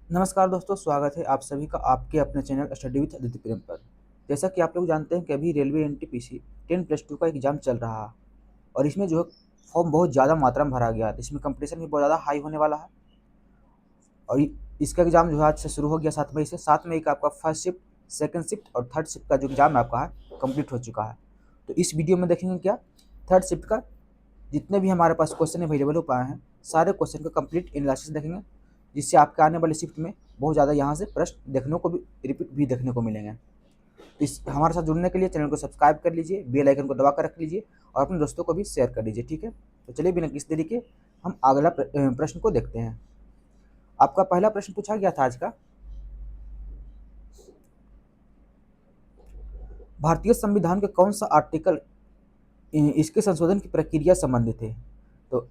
नमस्कार दोस्तों, स्वागत है आप सभी का आपके अपने चैनल स्टडी विथ अदिति प्रेम पर। जैसा कि आप लोग जानते हैं कि अभी रेलवे एनटीपीसी 10+2 का एग्जाम चल रहा है और इसमें जो है फॉर्म बहुत ज़्यादा मात्रा में भरा गया है। इसमें कंपटीशन भी बहुत ज़्यादा हाई होने वाला है और इसका एग्जाम जो है आज से शुरू हो गया 7 मई से। 7 मई का आपका फर्स्ट शिफ्ट, सेकंड शिफ्ट और थर्ड शिफ्ट का जो एग्जाम आपका है कंप्लीट हो चुका है। तो इस वीडियो में देखेंगे क्या थर्ड शिफ्ट का जितने भी हमारे पास क्वेश्चन अवेलेबल हो पाए हैं सारे क्वेश्चन का कंप्लीट एनालिसिस देखेंगे, जिससे आपके आने वाले शिफ्ट में बहुत ज़्यादा यहाँ से प्रश्न देखने को भी रिपीट भी देखने को मिलेंगे। इस हमारे साथ जुड़ने के लिए चैनल को सब्सक्राइब कर लीजिए, बेल आइकन को दबा कर रख लीजिए और अपने दोस्तों को भी शेयर कर लीजिए। ठीक है, तो चलिए बिना किसी देरी के हम अगला प्रश्न को देखते हैं। आपका पहला प्रश्न पूछा गया था आज का, भारतीय संविधान के कौन सा आर्टिकल इसके संशोधन की प्रक्रिया संबंधित है। तो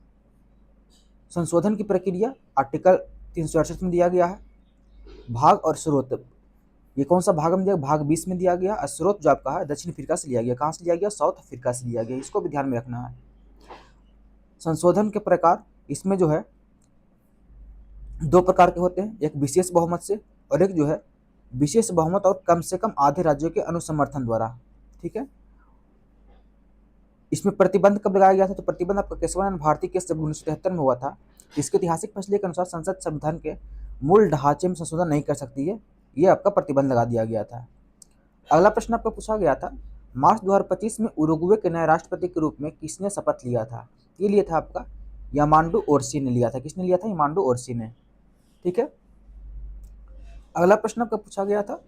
संशोधन की प्रक्रिया आर्टिकल 368 में दिया गया है। भाग और स्रोत, ये कौन सा भाग में दिया, भाग 20 में दिया गया। और स्रोत जो आपका है दक्षिण अफ्रीका से लिया गया। कहाँ से लिया गया, साउथ अफ्रीका से लिया गया। इसको भी ध्यान में रखना है। संशोधन के प्रकार इसमें जो है दो प्रकार के होते हैं, एक विशेष बहुमत से और एक जो है विशेष बहुमत और कम से कम आधे राज्यों के अनुसमर्थन द्वारा। ठीक है, इसमें प्रतिबंध कब लगाया गया था, तो प्रतिबंध आपका केशवानंद भारती केस जब 1973 में हुआ था। इसके ऐतिहासिक फैसले के अनुसार संसद संविधान के मूल ढांचे में संशोधन नहीं कर सकती है, ये आपका प्रतिबंध लगा दिया गया था। अगला प्रश्न आपका पूछा गया था, मार्च 2025 में उरुग्वे के नए राष्ट्रपति के रूप में किसने शपथ लिया था। ये लिया था आपका यामांडू ओरसी ने लिया था। किसने लिया था, यामांडू ओरसी ने। ठीक है, अगला प्रश्न आपका पूछा गया था,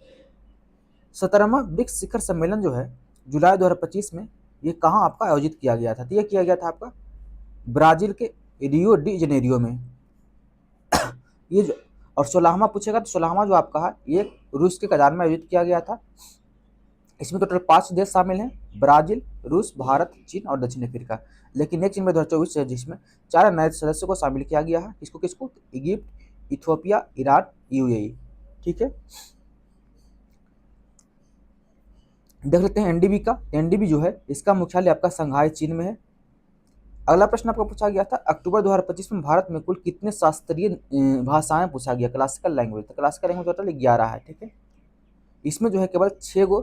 17वां ब्रिक्स शिखर सम्मेलन जो है जुलाई 2025 में ये कहाँ आपका आयोजित किया गया था। तो ये किया गया था आपका ब्राजील के रियो डी जेनेरियो में। ये जो और 16वां पूछेगा तो 16वां जो आपका है ये रूस के कजान में आयोजित किया गया था। इसमें टोटल 5 देश शामिल हैं, ब्राजील, रूस, भारत, चीन और दक्षिण अफ्रीका। लेकिन नेक्स्ट में 2024 है जिसमें 4 नए सदस्यों को शामिल किया गया है। किसको किसको, इजिप्ट, इथियोपिया, ईरान, यूएई। ठीक है, देख लेते हैं एनडीबी का। एनडीबी जो है इसका मुख्यालय आपका संघाई चीन में है। अगला प्रश्न आपको पूछा गया था, अक्टूबर 2025 में भारत में कुल कितने शास्त्रीय भाषाएं पूछा गया, क्लासिकल लैंग्वेज। तो क्लासिकल लैंग्वेज टोटल 11 है। ठीक है, इसमें जो है केवल 6 गो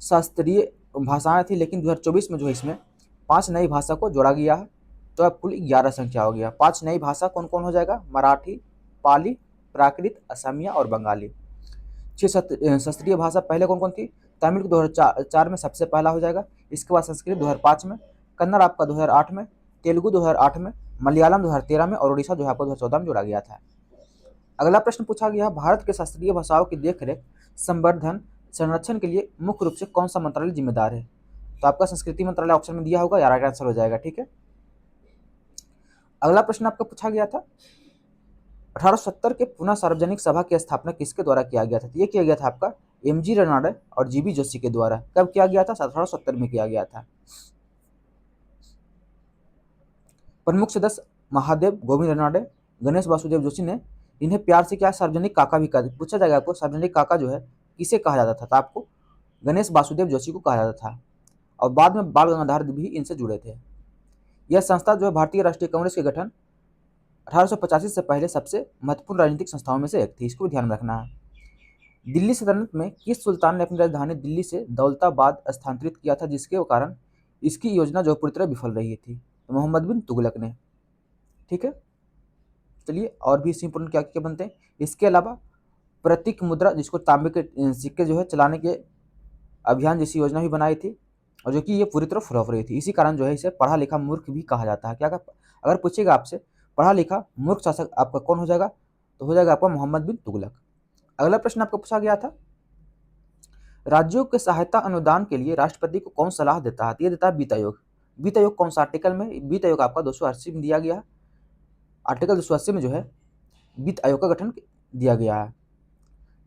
शास्त्रीय भाषाएं थी, लेकिन 2024 में जो है इसमें 5 नई भाषा को जोड़ा गया है। तो अब कुल 11 संख्या हो गया। 5 नई भाषा कौन कौन हो जाएगा, मराठी, पाली, प्राकृत, असमिया और बंगाली। 6 शास्त्रीय भाषा पहले कौन कौन थी, तमिल 2004 में सबसे पहला हो जाएगा। इसके बाद संस्कृत 2005 में, कन्नड़ आपका 2008 में, तेलुगु 2008 में, मलयालम 2013 में और उड़ीसा जो है आपको 2014 में जोड़ा गया था। अगला प्रश्न पूछा गया, भारत के शास्त्रीय भाषाओं की देखरेख, संवर्धन, संरक्षण के लिए मुख्य रूप से कौन सा मंत्रालय जिम्मेदार है। तो आपका संस्कृति मंत्रालय ऑप्शन में दिया होगा, या राइट आंसर हो जाएगा। ठीक है, अगला प्रश्न आपका पूछा गया था, 1870 के पुनः सार्वजनिक सभा की स्थापना किसके द्वारा किया गया था। तो ये किया गया था आपका एमजी रनाडे और जीबी जोशी के द्वारा। कब किया गया था, 1870 में किया गया था। प्रमुख सदस्य महादेव गोविंद रनाडे, गणेश वासुदेव जोशी ने इन्हें प्यार से क्या सार्वजनिक काका भी कहा। पूछा जाएगा आपको सार्वजनिक काका जो है किसे कहा जाता था, तो आपको गणेश वासुदेव जोशी को कहा जाता था। और बाद में बाल गंगाधर भी इनसे जुड़े थे। यह संस्था जो है भारतीय राष्ट्रीय कांग्रेस के गठन 1885 से पहले सबसे महत्वपूर्ण राजनीतिक संस्थाओं में से एक थी। इसको भी ध्यान में रखना है। दिल्ली सल्तनत में किस सुल्तान ने अपनी राजधानी दिल्ली से दौलताबाद स्थानांतरित किया था, जिसके कारण इसकी योजना जो पूरी तरह विफल रही थी। तो मोहम्मद बिन तुगलक ने। ठीक है, चलिए और भी इसी क्या क्या बनते हैं। इसके अलावा प्रतीक मुद्रा, जिसको तांबे के सिक्के जो है चलाने के अभियान जैसी योजना भी बनाई थी, और जो कि ये पूरी तरह फ्लॉप रही थी। इसी कारण जो है इसे पढ़ा लिखा मूर्ख भी कहा जाता है। क्या अगर पूछेगा आपसे पढ़ा लिखा मूर्ख शासक आपका कौन हो जाएगा, तो हो जाएगा आपका मोहम्मद बिन तुगलक। अगला प्रश्न आपको पूछा गया था, राज्यों के सहायता अनुदान के लिए राष्ट्रपति को कौन सलाह देता है। ये देता है वित्त आयोग। वित्त आयोग कौन सा आर्टिकल में, वित्त आयोग आपका 280 में दिया गया है। आर्टिकल 280 में जो है वित्त आयोग का गठन दिया गया है।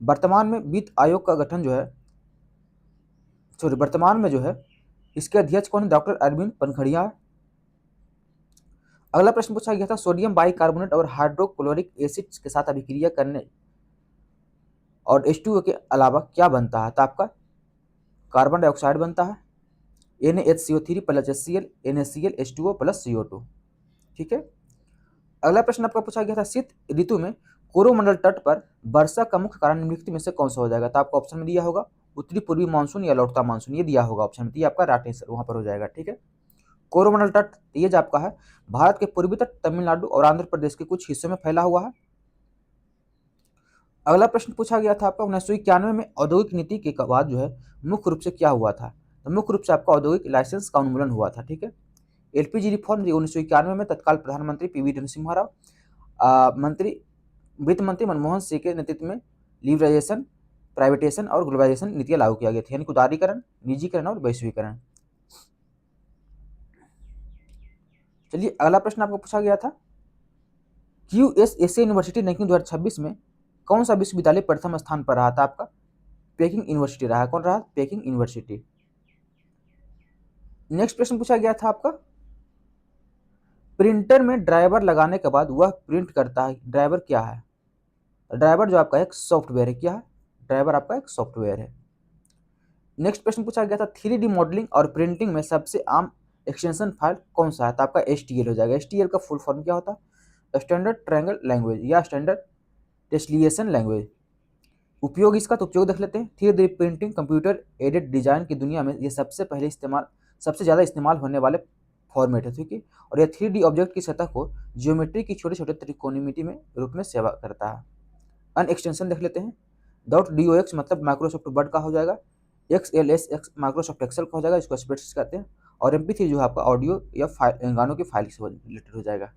वर्तमान में वित्त आयोग का गठन जो है वर्तमान में जो है इसके अध्यक्ष कौन है, डॉक्टर अरविंद पनखड़िया। अगला प्रश्न पूछा गया था, सोडियम बाइकार्बोनेट और हाइड्रोक्लोरिक एसिड के साथ अभिक्रिया करने और H2O के अलावा क्या बनता है। तो आपका कार्बन डाइऑक्साइड बनता है, NaHCO3 plus HCl, NaCl, H2O plus CO2। ठीक है, अगला प्रश्न आपका पूछा गया था, शीत ऋतु में कोरोमंडल तट पर वर्षा का मुख्य कारण निम्नलिखित में से कौन सा हो जाएगा? तो आपको ऑप्शन में दिया होगा उत्तरी पूर्वी मानसून या लौटता मानसून, ये दिया होगा ऑप्शन में, तो ये आपका राइट आंसर वहां पर हो जाएगा। ठीक है, कोरोमंडल तट ये जो आपका है भारत के पूर्वी तट तमिलनाडु और आंध्र प्रदेश के कुछ हिस्सों में फैला हुआ है। अगला प्रश्न पूछा गया था आपका 1991 में औद्योगिक नीति के बाद जो है मुख्य रूप से क्या हुआ था? तो मुख्य रूप से आपका औद्योगिक लाइसेंस का उन्मूलन हुआ था। ठीक है, एलपीजी रिफॉर्म 1991 में तत्काल प्रधानमंत्री पीवी नरसिम्हा राव मंत्री वित्त मंत्री मनमोहन सिंह के नेतृत्व में लिबरलाइजेशन, प्राइवेटाइजेशन और ग्लोबलाइजेशन नीतियां लागू किया गया था, यानी उदारीकरण, निजीकरण और वैश्वीकरण। चलिए अगला प्रश्न आपको पूछा गया था यूएसए यूनिवर्सिटी रैंकिंग 2026 में कौन सा विश्वविद्यालय प्रथम स्थान पर रहा था? आपका पेकिंग यूनिवर्सिटी रहा। कौन रहा? Packing university. नेक्स्ट प्रश्न पूछा गया था आपका प्रिंटर में ड्राइवर लगाने के बाद वह प्रिंट करता है, ड्राइवर क्या है? ड्राइवर जो आपका एक सॉफ्टवेयर है। क्या है? ड्राइवर आपका एक सॉफ्टवेयर है। नेक्स्ट प्रश्न पूछा गया था 3D मॉडलिंग और प्रिंटिंग में सबसे आम एक्सटेंशन फाइल कौन सा है? तो आपका STL हो जाएगा। STL का फुल फॉर्म क्या होता है? स्टैंडर्ड ट्रायंगल लैंग्वेज या स्टैंडर्ड टेस्लिएशन लैंग्वेज। उपयोग इसका तो उपयोग देख लेते हैं। 3D printing computer aided design की दुनिया में ये सबसे ज़्यादा इस्तेमाल होने वाले फॉर्मेट है। ठीक है, और यह 3D ऑब्जेक्ट की सतह को जियोमेट्री की छोटे छोटे त्रिकोणमिति में रूप में सेवा करता है। अन एक्सटेंशन देख लेते हैं। .dox मतलब माइक्रोसॉफ्ट वर्ड का हो जाएगा। XLSX माइक्रोसॉफ्ट एक्सेल का हो जाएगा, इसको स्प्रेडशीट कहते हैं। और MP3 जो है आपका ऑडियो या गानों की फाइल से रिलेटेड हो जाएगा।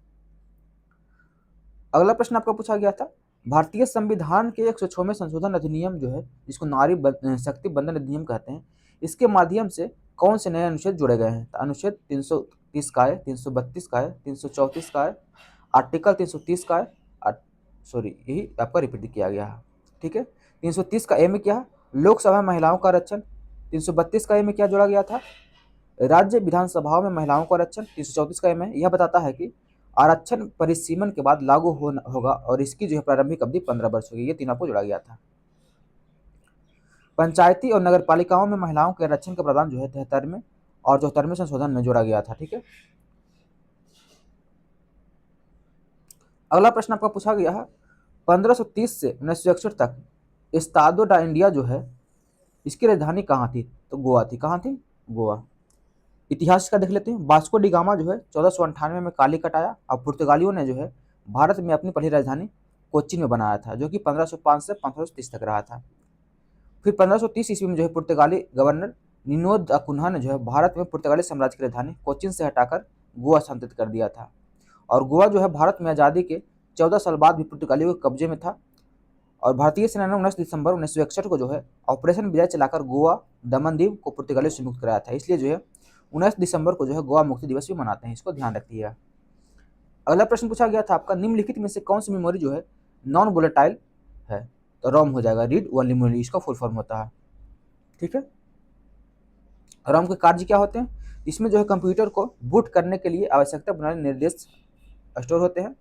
अगला प्रश्न आपका पूछा गया था भारतीय संविधान के 106वें संशोधन अधिनियम जो है जिसको नारी शक्ति बंधन अधिनियम कहते हैं, इसके माध्यम से कौन से नए अनुच्छेद जोड़े गए हैं? तो अनुच्छेद 330 का है, 332 का है, 334 का है, आर्टिकल 330 का है, यही आपका रिपीट किया गया है। ठीक है, 330 का ए में क्या है? लोकसभा में महिलाओं का आरक्षण। 332 का ए में क्या जोड़ा गया था? राज्य विधानसभाओं में महिलाओं का आरक्षण। 334 का ए में यह बताता है कि आरक्षण परिसीमन के बाद लागू होगा और इसकी जो है प्रारंभिक अवधि 15 वर्ष होगी। ये तीनों को जोड़ा गया था। पंचायती और नगर पालिकाओं में महिलाओं के आरक्षण का प्रावधान जो है 73वें और 74वें संशोधन में जोड़ा गया था। ठीक है, अगला प्रश्न आपका पूछा गया है 1530 से 1961 तक एस्तादो डा इंडिया जो है इसकी राजधानी कहाँ थी? तो गोवा थी। कहाँ थी? गोवा। इतिहास का देख लेते हैं। वास्को डी गामा जो है 1498 में कालीकट आया और पुर्तगालियों ने जो है भारत में अपनी पहली राजधानी कोच्चि में बनाया था, जो कि 1505 से 1530 तक रहा था। फिर 1530 ईस्वी में जो है पुर्तगाली गवर्नर निनो दा कुन्हा ने जो है भारत में पुर्तगाली साम्राज्य की राजधानी कोच्चिन से हटाकर गोवा स्थानांतरित कर दिया था। और गोवा जो है भारत में आज़ादी के 14 साल बाद भी पुर्तगालियों के कब्जे में था। और भारतीय सेना ने 19 दिसंबर 1961 को जो है ऑपरेशन विजय चलाकर गोवा दमन द्वीप को पुर्तगालियों से मुक्त कराया था। इसलिए जो है 19 दिसंबर को जो है गोवा मुक्ति दिवस भी मनाते हैं, इसको ध्यान रखिएगा। अगला प्रश्न पूछा गया था आपका निम्नलिखित में से कौन सी मेमोरी जो है नॉन वोलेटाइल है? तो रोम हो जाएगा, रीड ओनली मेमोरी इसका फुल फॉर्म होता है। ठीक है, रोम के कार्य क्या होते हैं? इसमें जो है कंप्यूटर को बूट करने के लिए आवश्यकता बनाने निर्देश स्टोर होते हैं।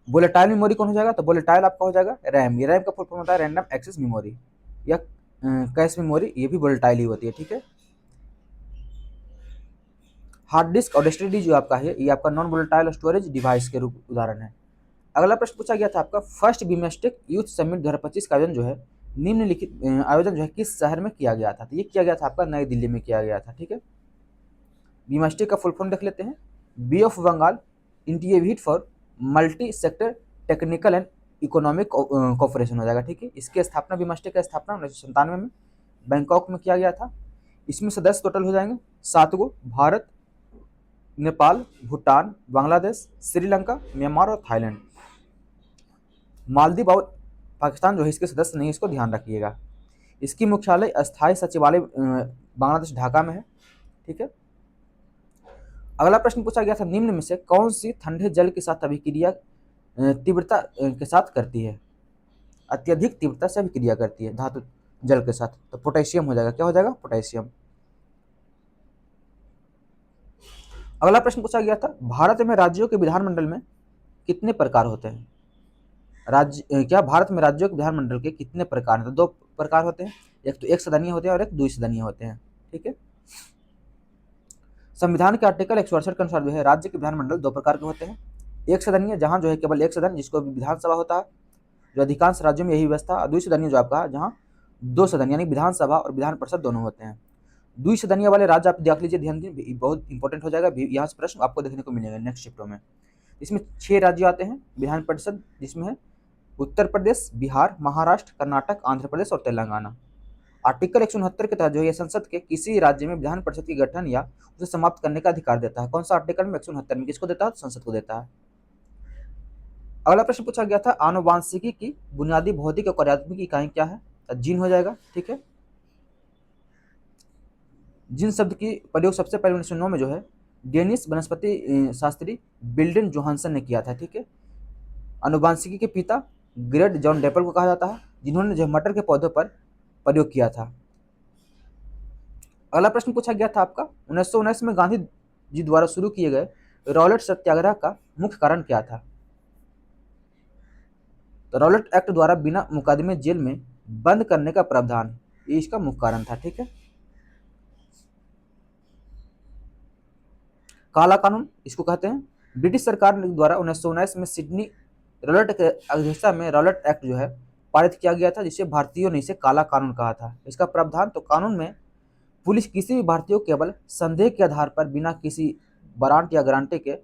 वोलेटाइल मेमोरी कौन हो जाएगा? तो वोलेटाइल आपका हो जाएगा रैम। ये रैम का फुल फॉर्म होता है रैंडम एक्सेस मेमोरी या कैश मेमोरी, ये भी वोलेटाइल ही होती है। ठीक है, हार्ड डिस्क और एसएसडी जो आपका है ये आपका नॉन वोलेटाइल स्टोरेज डिवाइस के रूप उदाहरण है। अगला प्रश्न पूछा गया था आपका फर्स्ट बीमेस्टिक यूथ समिट 2025 का आयोजन जो है निम्नलिखित आयोजन जो है किस शहर में किया गया था? तो ये किया गया था आपका नई दिल्ली में किया गया था। ठीक है, बीमेस्टिक का फुल फॉर्म देख लेते हैं। Bay of Bengal integrated for multi sector technical and economic cooperation हो जाएगा। ठीक है, इसकी स्थापना बीमेस्टिक का स्थापना 1997 में बैंकॉक में किया गया था। इसमें सदस्य टोटल हो जाएंगे 7 गो, भारत, नेपाल, भूटान, बांग्लादेश, श्रीलंका, म्यांमार और थाईलैंड। मालदीव और पाकिस्तान जो है इसके सदस्य नहीं, इसको ध्यान रखिएगा। इसकी मुख्यालय अस्थायी सचिवालय बांग्लादेश ढाका में है। ठीक है, अगला प्रश्न पूछा गया था निम्न में से कौन सी ठंडे जल के साथ अभिक्रिया तीव्रता के साथ करती है? अत्यधिक तीव्रता से अभिक्रिया करती है धातु जल के साथ? तो पोटेशियम हो जाएगा। क्या हो जाएगा? पोटेशियम। अगला प्रश्न पूछा गया था भारत में राज्यों के विधानमंडल में कितने प्रकार होते हैं? क्या भारत में राज्यों के विधानमंडल के कितने प्रकार हैं? तो 2 प्रकार होते हैं, एक तो एक सदनीय होते हैं और एक द्विसदनीय होते हैं। ठीक है, संविधान के आर्टिकल 168 के अनुसार जो है राज्य के विधानमंडल 2 प्रकार के होते हैं, एक सदनीय जहाँ जो है केवल एक सदन जिसको विधानसभा होता है, जो अधिकांश राज्यों में यही व्यवस्था है। और द्विसदनीय जो आपका जहाँ दो सदन यानी विधानसभा और विधान परिषद दोनों होते हैं। द्विसदनीय वाले राज्य आप देख लीजिए, ध्यान दीजिए, बहुत इंपॉर्टेंट हो जाएगा, यहाँ से प्रश्न आपको देखने को मिलेगा नेक्स्ट शिफ्टों में। इसमें 6 राज्य आते हैं विधान परिषद, जिसमें है उत्तर प्रदेश, बिहार, महाराष्ट्र, कर्नाटक, आंध्र प्रदेश और तेलंगाना। आर्टिकल 169 के तहत जो है संसद के किसी राज्य में विधान परिषद की गठन या उसे समाप्त करने का अधिकार देता है। कौन सा आर्टिकल में? 169 में। किसको देता है? संसद को देता है। अगला प्रश्न पूछा गया था, आनुवांशिकी की बुनियादी भौतिक और कार्यात्मक इकाई क्या है? जीन हो जाएगा। ठीक है, जीन शब्द की प्रयोग सबसे पहले 1909 में जो है डेनिश वनस्पति शास्त्री बिल्डन जोहानसन ने किया था। ठीक है, आनुवांशिकी के पिता ग्रेट जॉन डेपल को कहा जाता है, जिन्होंने जो मटर के पौधों पर प्रयोग किया था। अगला प्रश्न पूछा गया था आपका, 1919 में गांधी जी द्वारा शुरू किए गए रॉलेट सत्याग्रह का मुख्य कारण क्या था? तो रॉलेट एक्ट द्वारा बिना मुकदमे जेल में बंद करने का प्रावधान, ये इसका मुख्य कारण था। ठीक है, काला कानून इसको कहते हैं। ब्रिटिश सरकार द्वारा 1919 में सिडनी रॉलेट के अध्यक्षता में रॉलेट एक्ट जो है पारित किया गया था, जिसे भारतीयों ने इसे काला कानून कहा था। इसका प्रावधान, तो कानून में पुलिस किसी भी भारतीय को केवल संदेह के आधार पर बिना किसी वारंट या गारंटी के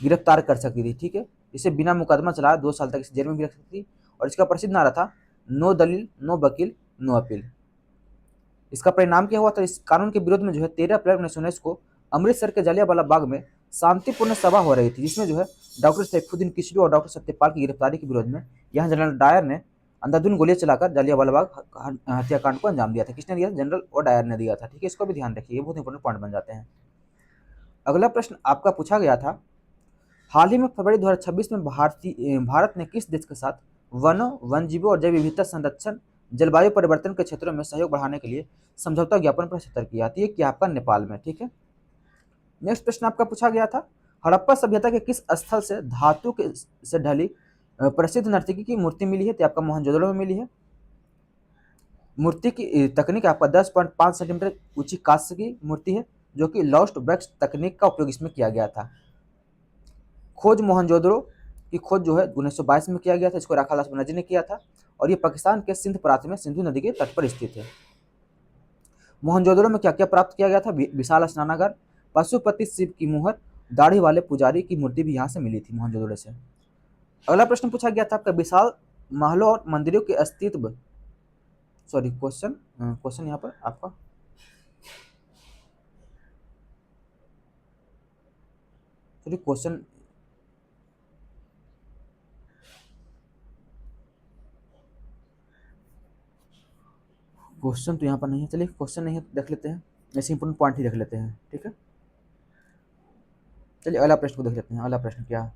गिरफ्तार कर सकती थी। ठीक है, इसे बिना मुकदमा चलाए 2 साल तक इसे जेल में भी रख सकती थी। और इसका प्रसिद्ध नारा था, नो दलील, नो वकील, नो अपील। इसका परिणाम क्या हुआ था? इस कानून के विरोध में जो है 13 अप्रैल 1919 को अमृतसर के जलियांवाला बाग में शांतिपूर्ण सभा हो रही थी, जिसमें जो है डॉक्टर सैफुद्दीन किचलू और डॉक्टर सत्यपाल की गिरफ्तारी के विरोध में यहाँ जनरल डायर ने अंधाधुंध गोलियां चलाकर जलियांवाला बाग हत्याकांड को अंजाम दिया था। किसने दिया? जनरल ओ डायर ने दिया था। ठीक है, इसको भी ध्यान रखिए, ये बहुत इंपॉर्टेंट पॉइंट बन जाते हैं। अगला प्रश्न आपका पूछा गया था, हाल ही में फरवरी 2026 में भारत ने किस देश के साथ वनों, वन्यजीवों और जैव विविधता संरक्षण, जलवायु परिवर्तन के क्षेत्रों में सहयोग बढ़ाने के लिए समझौता ज्ञापन पर हस्ताक्षर किया? ये क्या आपका? नेपाल में। ठीक है, नेक्स्ट प्रश्न आपका पूछा गया था, हड़प्पा सभ्यता के किस स्थल से धातु के से ढली प्रसिद्ध नर्तकी की मूर्ति मिली है? तो आपका मोहनजोदड़ो में मिली है। मूर्ति की तकनीक आपका 10.5 सेंटीमीटर ऊंची कांस्य की मूर्ति है, जो कि लॉस्ट वैक्स तकनीक का उपयोग इसमें किया गया था। खोज मोहनजोदड़ो की खोज जो है 1922 में किया गया था, इसको राखादास बनर्जी ने किया था। और ये पाकिस्तान के सिंध प्रांत में सिंधु नदी के तट पर स्थित है। मोहनजोदड़ो में क्या क्या प्राप्त किया गया था? विशाल स्नानागार, पशुपति शिव की मुहर, दाढ़ी वाले पुजारी की मूर्ति भी यहाँ से मिली थी मोहनजोदड़ो से। अगला प्रश्न पूछा गया था आपका, विशाल महलों और मंदिरों के अस्तित्व, सॉरी क्वेश्चन यहाँ पर आपका क्वेश्चन तो यहाँ पर नहीं है। चलिए क्वेश्चन नहीं है, देख लेते हैं, ऐसे इंपोर्टेंट पॉइंट ही देख लेते हैं। ठीक है, चलिए अगला प्रश्न को देख लेते हैं। अगला प्रश्न क्या है,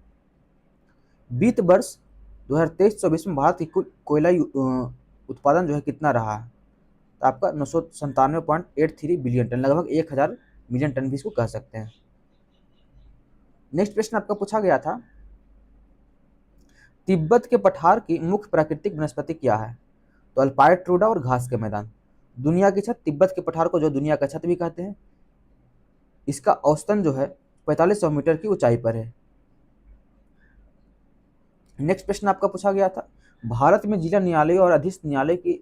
वित्त वर्ष 2023-24 में भारत की कुल कोयला उत्पादन जो है कितना रहा है? तो आपका 997.83 बिलियन टन, लगभग 1000 मिलियन टन भी इसको कह सकते हैं। नेक्स्ट प्रश्न आपका पूछा गया था, तिब्बत के पठार की मुख्य प्राकृतिक वनस्पति क्या है? तो अल्पाइट्रोडा और घास के मैदान। दुनिया की छत, तिब्बत के पठार को जो दुनिया का छत भी कहते हैं। इसका औसतन जो है 4500 मीटर की ऊंचाई पर है। नेक्स्ट प्रश्न आपका पूछा गया था, भारत में जिला न्यायालय और अधीश न्यायालय की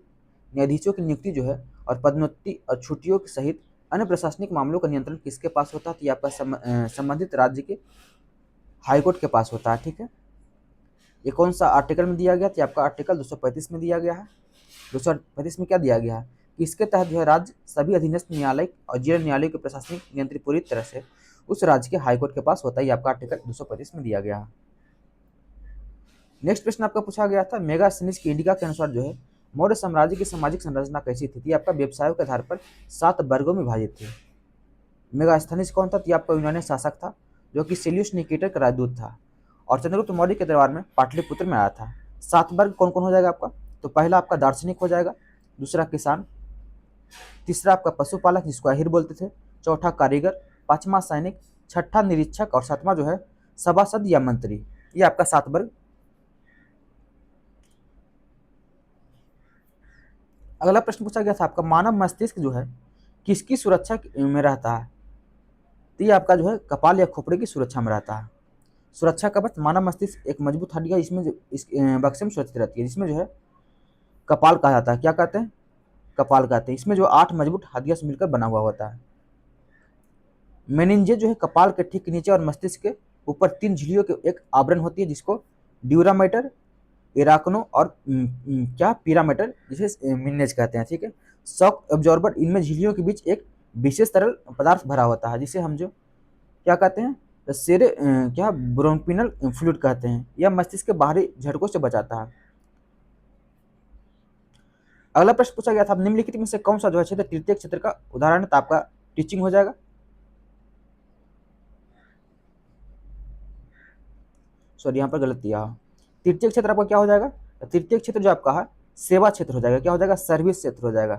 न्यायाधीशों की नियुक्ति जो है और पदोन्नति और छुट्टियों सहित अन्य प्रशासनिक मामलों का नियंत्रण किसके पास होता है? तो ये आपका संबंधित राज्य के हाईकोर्ट के पास होता है। ठीक है, ये कौन सा आर्टिकल में दिया गया? तो आपका आर्टिकल 235 में दिया गया है। 235 में क्या दिया गया है कि इसके तहत जो है राज्य सभी अधीनस्थ न्यायालय और जिला न्यायालय के प्रशासनिक नियंत्रण पूरी तरह से उस राज्य के हाईकोर्ट के पास होता है। ये आपका आर्टिकल 235 में दिया गया है। नेक्स्ट प्रश्न आपका पूछा गया था, मेगास्थनीज की इंडिका के अनुसार जो है मौर्य साम्राज्य की सामाजिक संरचना कैसी थी? ये आपका व्यवसायों के आधार पर 7 वर्गों में विभाजित थी। मेगास्थनीज कौन था? तो आपका यूनानी शासक था, जो कि सेल्यूस निकेटर का राजदूत था और चंद्रगुप्त मौर्य के दरबार में पाटलिपुत्र में आया था। 7 वर्ग कौन कौन हो जाएगा आपका? तो पहला आपका दार्शनिक हो जाएगा, दूसरा किसान, तीसरा आपका पशुपालक जिसको अहिर बोलते थे, चौथा कारीगर, पांचवा सैनिक, छठा निरीक्षक और सातवां जो है सभासद या मंत्री। ये आपका 7 वर्ग। अगला प्रश्न पूछा गया था आपका, मानव मस्तिष्क जो है किसकी सुरक्षा में रहता है? तो ये आपका जो है कपाल या खोपड़ी की सुरक्षा में रहता है। सुरक्षा कवच मानव मस्तिष्क एक मजबूत हड्डी है, इसमें जो इस बक्से में सुरक्षित रहती है, जिसमें जो है कपाल कहा जाता है। क्या कहते हैं? कपाल कहते हैं। इसमें जो 8 मजबूत हड्डियों से मिलकर बना हुआ होता है। मेनिनजेस जो है कपाल के ठीक नीचे और मस्तिष्क के ऊपर 3 झिल्लियों के एक आवरण होती है, जिसको ड्यूरामेटर, इराकनो और क्या पिरामेटर, जिसे मिनेज कहते हैं। ठीक है। शॉक एब्जॉर्बर, इनमें झिल्लियों के बीच एक विशेष तरल पदार्थ भरा होता है, जिसे हम जो क्या कहते हैं, सेरे क्या ब्रोंपिनल फ्लूइड कहते हैं। यह मस्तिष्क के बाहरी झटकों से बचाता है। अगला प्रश्न पूछा गया था, निम्नलिखित में से कौन सा जो है क्षेत्र तृतीय क्षेत्र का उदाहरण है? तो आपका टीचिंग हो जाएगा। सॉरी, यहाँ पर गलत दिया। तृतीय क्षेत्र आपका क्या हो जाएगा? तृतीय क्षेत्र जो आपका है सेवा क्षेत्र हो जाएगा। क्या हो जाएगा? सर्विस क्षेत्र हो जाएगा।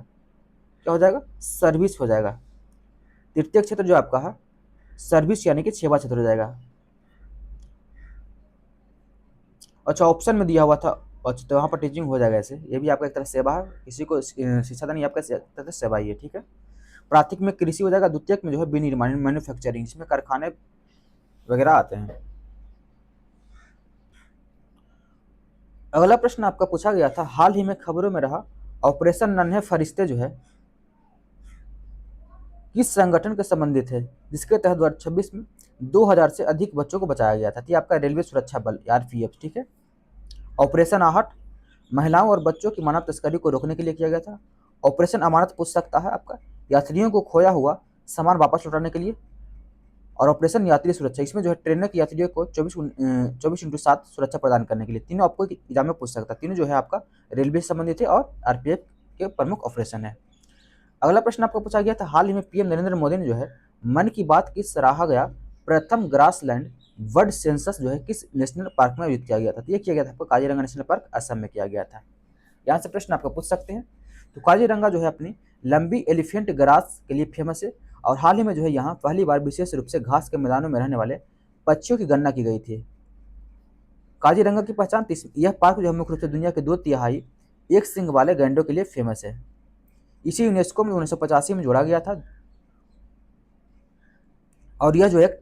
क्या हो जाएगा? सर्विस हो जाएगा। तृतीय क्षेत्र जो आपका है सर्विस यानी कि सेवा क्षेत्र हो जाएगा। अच्छा, ऑप्शन में दिया हुआ था। अच्छा, तो वहाँ पर टीचिंग हो जाएगा। ऐसे ये भी आपका एक तरह सेवा है, किसी को शिक्षा देना आपका तरह सेवा ही है। ठीक है। प्राथमिक में कृषि हो जाएगा। द्वितीयक में जो है विनिर्माण मैन्युफैक्चरिंग, इसमें कारखाने वगैरह आते हैं। अगला प्रश्न आपका पूछा गया था, हाल ही में खबरों में रहा ऑपरेशन नन्हे फरिश्ते जो है किस संगठन के संबंधित है, जिसके तहत 2026 में 2000 से अधिक बच्चों को बचाया गया था? तो ये आपका रेलवे सुरक्षा बल आरपीएफ। ठीक है। ऑपरेशन आहट महिलाओं और बच्चों की मानव तस्करी को रोकने के लिए किया गया था। ऑपरेशन अमानत पूछ सकता है आपका, यात्रियों को खोया हुआ सामान वापस लौटाने के लिए। और ऑपरेशन यात्री सुरक्षा, इसमें जो है ट्रेनर के यात्रियों को 24/7 सुरक्षा प्रदान करने के लिए। तीनों आपको एग्जाम में पूछ सकता है। तीनों जो है आपका रेलवे से संबंधित है और आरपीएफ के प्रमुख ऑपरेशन है। अगला प्रश्न आपको पूछा गया था, हाल ही में पीएम नरेंद्र मोदी ने जो है मन की बात की सराहा गया प्रथम ग्रासलैंड वर्ल्ड सेंसस जो है किस नेशनल पार्क में आयोजित किया गया था? तो ये किया गया था आपको काजीरंगा नेशनल पार्क, असम में किया गया था। यहाँ से प्रश्न आपको पूछ सकते हैं। तो काजीरंगा जो है अपनी लंबी एलिफेंट ग्रास के लिए फेमस है, और हाल ही में जो है यहाँ पहली बार विशेष रूप से घास के मैदानों में रहने वाले पक्षियों की गणना की गई थी। काजीरंगा की पहचान यह पार्क जो है मुख्य रूप से दुनिया के 2/3 एक सिंग वाले गैंडों के लिए फेमस है। इसे यूनेस्को में 1985 में जोड़ा गया था, और यह जो एक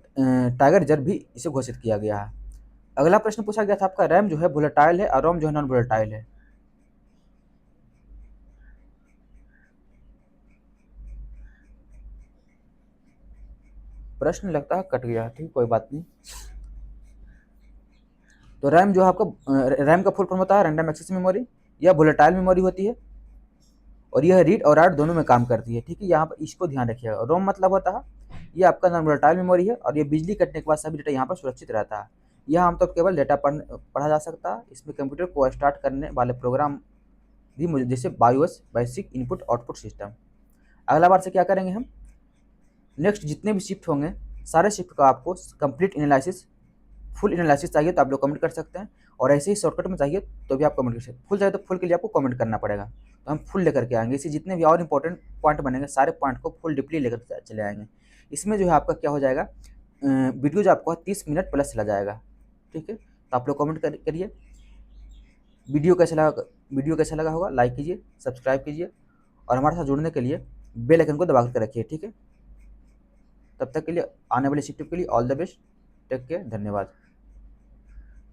टाइगर रिजर्व भी इसे घोषित किया गया है। अगला प्रश्न पूछा गया था आपका, रैम जो है वोलेटाइल है और रोम जो है नॉन वोलेटाइल है। प्रश्न लगता है कट गया। ठीक, कोई बात नहीं। तो रैम जो है आपका रैम का फुल फॉर्म होता है रैंडम एक्सेस मेमोरी। यह वोलेटाइल मेमोरी होती है, और यह रीड और राइट दोनों में काम करती है। ठीक है, यहाँ पर इसको ध्यान रखिएगा। रोम मतलब होता है ये आपका नॉन वोलेटाइल मेमोरी है, और ये बिजली कटने के बाद सभी डेटा यहाँ पर सुरक्षित रहता है। यह आमतौर पर केवल डेटा पढ़ा जा सकता है। इसमें कंप्यूटर को स्टार्ट करने वाले प्रोग्राम भी मुझे, जैसे BIOS basic input output system. अगला बार से क्या करेंगे हम, नेक्स्ट जितने भी शिफ्ट होंगे सारे शिफ्ट का आपको कंप्लीट एनालिसिस, फुल एनालिसिस चाहिए तो आप लोग कमेंट कर सकते हैं, और ऐसे ही शॉर्टकट में चाहिए तो भी आप कमेंट कर सकते हैं। फुल चाहिए तो फुल के लिए आपको कमेंट करना पड़ेगा, तो हम फुल लेकर के आएंगे। इसे जितने भी और इंपॉर्टेंट पॉइंट बनेंगे सारे पॉइंट को फुल डिपली लेकर चले आएंगे। इसमें जो है आपका क्या हो जाएगा, वीडियो जो आपको 30 मिनट प्लस चला जाएगा। ठीक है, तो आप लोग कमेंट करिए वीडियो कैसा लगा होगा, लाइक कीजिए, सब्सक्राइब कीजिए, और हमारे साथ जुड़ने के लिए बेल आइकन को दबा कर रखिए। ठीक है, तब तक के लिए आने वाले शिफ्ट के लिए all the best, take care, धन्यवाद।